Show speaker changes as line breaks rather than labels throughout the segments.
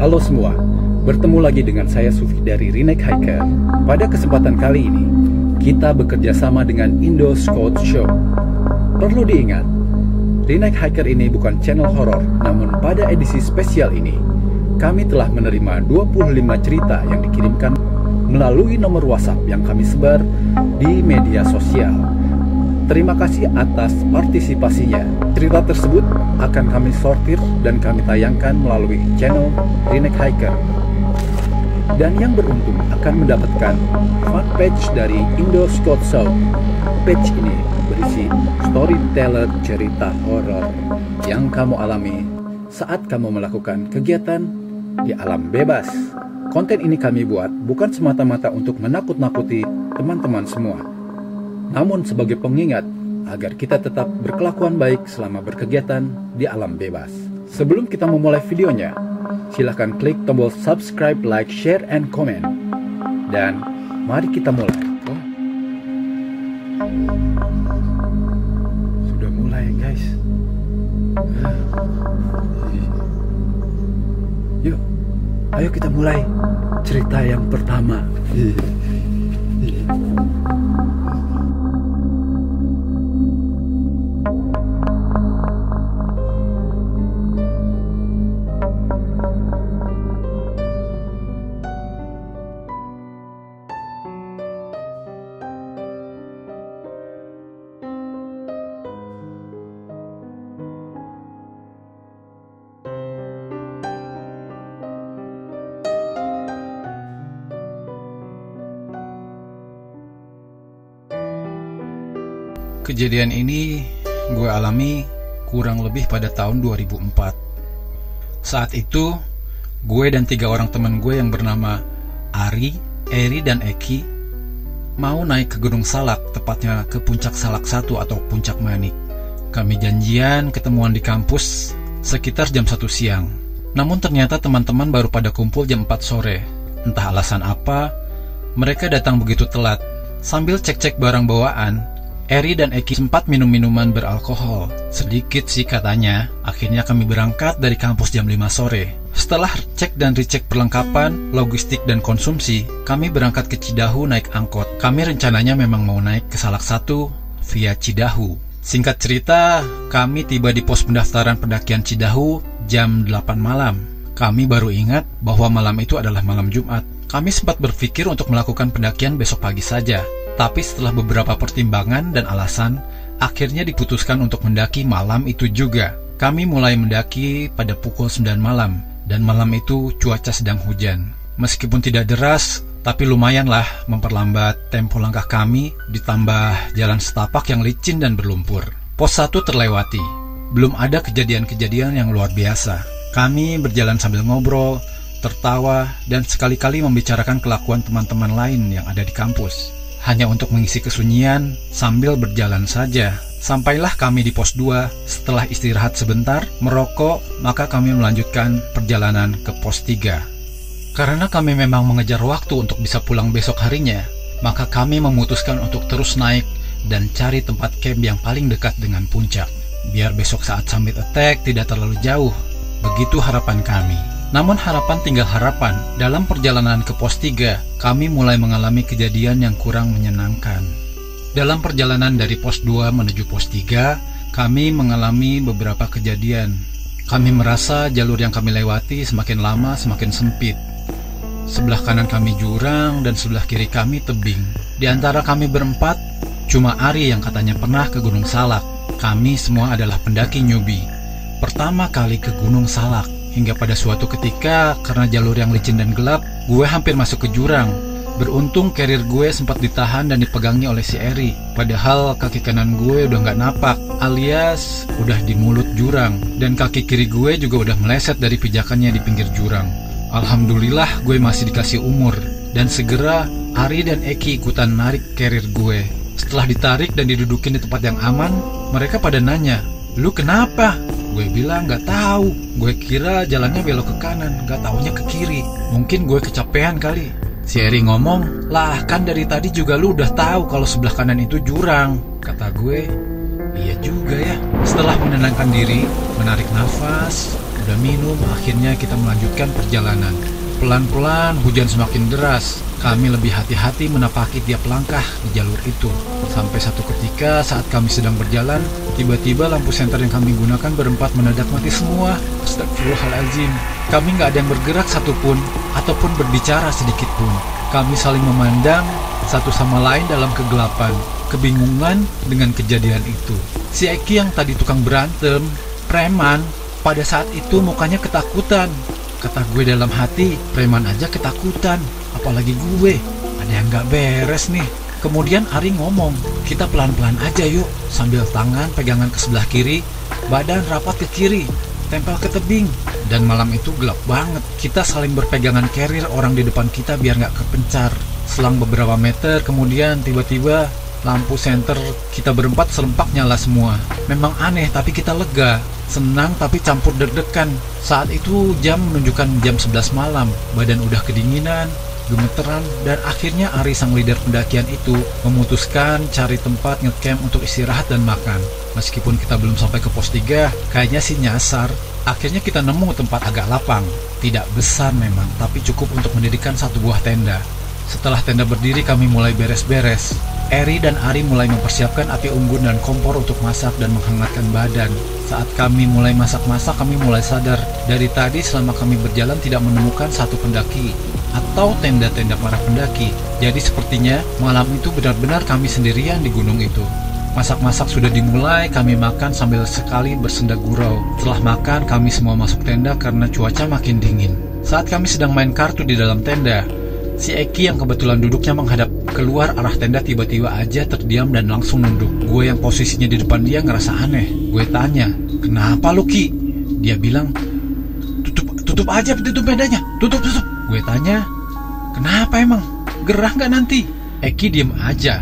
Halo semua, bertemu lagi dengan saya Sufi dari Redneck Hiker. Pada kesempatan kali ini, kita bekerja sama dengan Indo Scout Show. Perlu diingat, Redneck Hiker ini bukan channel horor, namun pada edisi spesial ini, kami telah menerima 25 cerita yang dikirimkan melalui nomor WhatsApp yang kami sebar di media sosial. Terima kasih atas partisipasinya. Cerita tersebut akan kami sortir dan kami tayangkan melalui channel Redneck Hiker. Dan yang beruntung akan mendapatkan fun page dari Indo Scout Show. Page ini berisi storyteller cerita horor yang kamu alami saat kamu melakukan kegiatan di alam bebas. Konten ini kami buat bukan semata-mata untuk menakut-nakuti teman-teman semua, namun sebagai pengingat agar kita tetap berkelakuan baik selama berkegiatan di alam bebas. Sebelum kita memulai videonya, silahkan klik tombol subscribe, like, share, and comment. Dan mari kita mulai. Sudah mulai guys. Yuk, ayo kita mulai cerita yang pertama. Kejadian ini gue alami kurang lebih pada tahun 2004. Saat itu, gue dan 3 orang teman gue yang bernama Ari, Eri, dan Eki mau naik ke Gunung Salak, tepatnya ke Puncak Salak 1 atau Puncak Manik. Kami janjian ketemuan di kampus sekitar jam 1 siang. Namun ternyata teman-teman baru pada kumpul jam 4 sore. Entah alasan apa, mereka datang begitu telat. Sambil cek-cek barang bawaan, Eri dan Eki sempat minum minuman beralkohol. Sedikit sih katanya. Akhirnya kami berangkat dari kampus jam 5 sore. Setelah cek dan recheck perlengkapan, logistik, dan konsumsi, kami berangkat ke Cidahu naik angkot. Kami rencananya memang mau naik ke Salak 1 via Cidahu. Singkat cerita, kami tiba di pos pendaftaran pendakian Cidahu jam 8 malam. Kami baru ingat bahwa malam itu adalah malam Jumat. Kami sempat berpikir untuk melakukan pendakian besok pagi saja. Tapi setelah beberapa pertimbangan dan alasan, akhirnya diputuskan untuk mendaki malam itu juga. Kami mulai mendaki pada pukul 9 malam, dan malam itu cuaca sedang hujan. Meskipun tidak deras, tapi lumayanlah memperlambat tempo langkah kami, ditambah jalan setapak yang licin dan berlumpur. Pos 1 terlewati. Belum ada kejadian-kejadian yang luar biasa. Kami berjalan sambil ngobrol, tertawa, dan sekali-kali membicarakan kelakuan teman-teman lain yang ada di kampus. Hanya untuk mengisi kesunyian sambil berjalan saja. Sampailah kami di pos 2. Setelah istirahat sebentar, merokok, maka kami melanjutkan perjalanan ke pos 3. Karena kami memang mengejar waktu untuk bisa pulang besok harinya, maka kami memutuskan untuk terus naik dan cari tempat camp yang paling dekat dengan puncak, biar besok saat summit attack tidak terlalu jauh. Begitu harapan kami. Namun harapan tinggal harapan. Dalam perjalanan ke pos 3, kami mulai mengalami kejadian yang kurang menyenangkan. Dalam perjalanan dari pos 2 menuju pos 3, kami mengalami beberapa kejadian. Kami merasa jalur yang kami lewati semakin lama semakin sempit. Sebelah kanan kami jurang dan sebelah kiri kami tebing. Di antara kami berempat, cuma Ari yang katanya pernah ke Gunung Salak. Kami semua adalah pendaki newbie. Pertama kali ke Gunung Salak. Hingga pada suatu ketika, karena jalur yang licin dan gelap, gue hampir masuk ke jurang. Beruntung carrier gue sempat ditahan dan dipegangi oleh si Eri. Padahal kaki kanan gue udah gak napak, alias udah di mulut jurang. Dan kaki kiri gue juga udah meleset dari pijakannya di pinggir jurang. Alhamdulillah gue masih dikasih umur. Dan segera Ari dan Eki ikutan narik carrier gue. Setelah ditarik dan didudukin di tempat yang aman, mereka pada nanya, "Lu kenapa?" Gue bilang gak tahu. Gue kira jalannya belok ke kanan, gak taunya ke kiri. Mungkin gue kecapean kali. Si Eri ngomong, "Lah kan dari tadi juga lu udah tahu kalau sebelah kanan itu jurang." Kata gue, "Iya juga ya." Setelah menenangkan diri, menarik nafas, udah minum, akhirnya kita melanjutkan perjalanan. Pelan-pelan hujan semakin deras. Kami lebih hati-hati menapaki tiap langkah di jalur itu. Sampai satu ketika saat kami sedang berjalan, tiba-tiba lampu senter yang kami gunakan berempat mendadak mati semua. Astagfirullahaladzim. Kami gak ada yang bergerak satupun, ataupun berbicara sedikit pun. Kami saling memandang satu sama lain dalam kegelapan, kebingungan dengan kejadian itu. Si Eki yang tadi tukang berantem, preman, pada saat itu mukanya ketakutan. Kata gue dalam hati, preman aja ketakutan, apalagi gue. Ada yang gak beres nih. Kemudian Ari ngomong, "Kita pelan-pelan aja yuk." Sambil tangan pegangan ke sebelah kiri, badan rapat ke kiri, tempel ke tebing. Dan malam itu gelap banget. Kita saling berpegangan carrier orang di depan kita biar gak kepencar. Selang beberapa meter kemudian tiba-tiba lampu senter kita berempat serempak nyala semua. Memang aneh tapi kita lega. Senang tapi campur deg-degan. Saat itu jam menunjukkan jam 11 malam. Badan udah kedinginan, gemeteran, dan akhirnya Ari sang leader pendakian itu memutuskan cari tempat ngecamp untuk istirahat dan makan. Meskipun kita belum sampai ke pos 3, kayaknya sih nyasar. Akhirnya kita nemu tempat agak lapang. Tidak besar memang, tapi cukup untuk mendirikan satu buah tenda. Setelah tenda berdiri, kami mulai beres-beres. Eri dan Ari mulai mempersiapkan api unggun dan kompor untuk masak dan menghangatkan badan. Saat kami mulai masak-masak, kami mulai sadar. Dari tadi selama kami berjalan tidak menemukan satu pendaki atau tenda-tenda para pendaki. Jadi sepertinya malam itu benar-benar kami sendirian di gunung itu. Masak-masak sudah dimulai, kami makan sambil sekali bersenda gurau. Setelah makan, kami semua masuk tenda karena cuaca makin dingin. Saat kami sedang main kartu di dalam tenda, si Eki yang kebetulan duduknya menghadap keluar arah tenda tiba-tiba aja terdiam dan langsung nunduk. Gue yang posisinya di depan dia ngerasa aneh. Gue tanya, "Kenapa lu, Ki?" Dia bilang, Tutup aja pintu tendanya, tutup." Gue tanya, "Kenapa emang? Gerah nggak nanti?" Eki diem aja.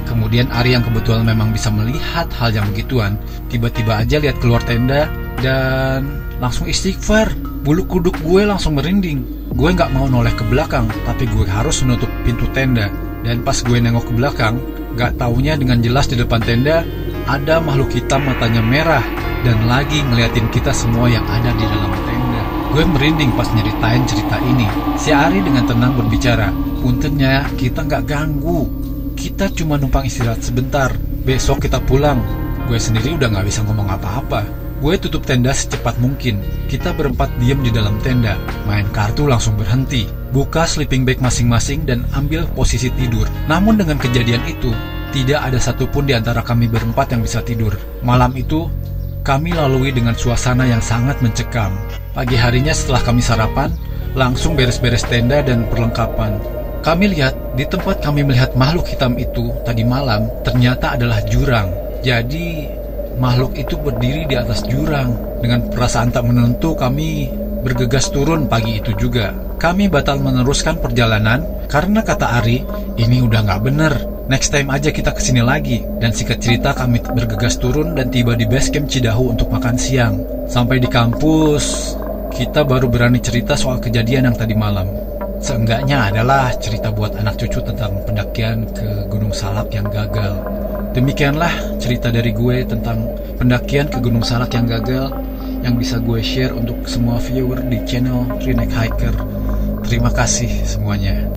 Kemudian Ari yang kebetulan memang bisa melihat hal yang begituan, tiba-tiba aja lihat keluar tenda dan langsung istighfar. Bulu kuduk gue langsung merinding. Gue nggak mau noleh ke belakang, tapi gue harus menutup pintu tenda. Dan pas gue nengok ke belakang, gak taunya dengan jelas di depan tenda ada makhluk hitam matanya merah dan lagi ngeliatin kita semua yang ada di dalam tenda. Gue merinding pas nyeritain cerita ini. Si Ari dengan tenang berbicara, "Puntennya kita gak ganggu. Kita cuma numpang istirahat sebentar. Besok kita pulang." Gue sendiri udah gak bisa ngomong apa-apa. Gue tutup tenda secepat mungkin. Kita berempat diem di dalam tenda. Main kartu langsung berhenti. Buka sleeping bag masing-masing dan ambil posisi tidur. Namun dengan kejadian itu, tidak ada satupun di antara kami berempat yang bisa tidur. Malam itu, kami lalui dengan suasana yang sangat mencekam. Pagi harinya setelah kami sarapan, langsung beres-beres tenda dan perlengkapan. Kami lihat, di tempat kami melihat makhluk hitam itu tadi malam, ternyata adalah jurang. Jadi makhluk itu berdiri di atas jurang. Dengan perasaan tak menentu, kami bergegas turun pagi itu juga. Kami batal meneruskan perjalanan karena kata Ari, "Ini udah gak bener. Next time aja kita kesini lagi." Dan singkat cerita kami bergegas turun dan tiba di base camp Cidahu untuk makan siang. Sampai di kampus, kita baru berani cerita soal kejadian yang tadi malam. Seenggaknya adalah cerita buat anak cucu tentang pendakian ke Gunung Salak yang gagal. Demikianlah cerita dari gue tentang pendakian ke Gunung Salak yang gagal yang bisa gue share untuk semua viewer di channel Trinek Hiker. Terima kasih semuanya.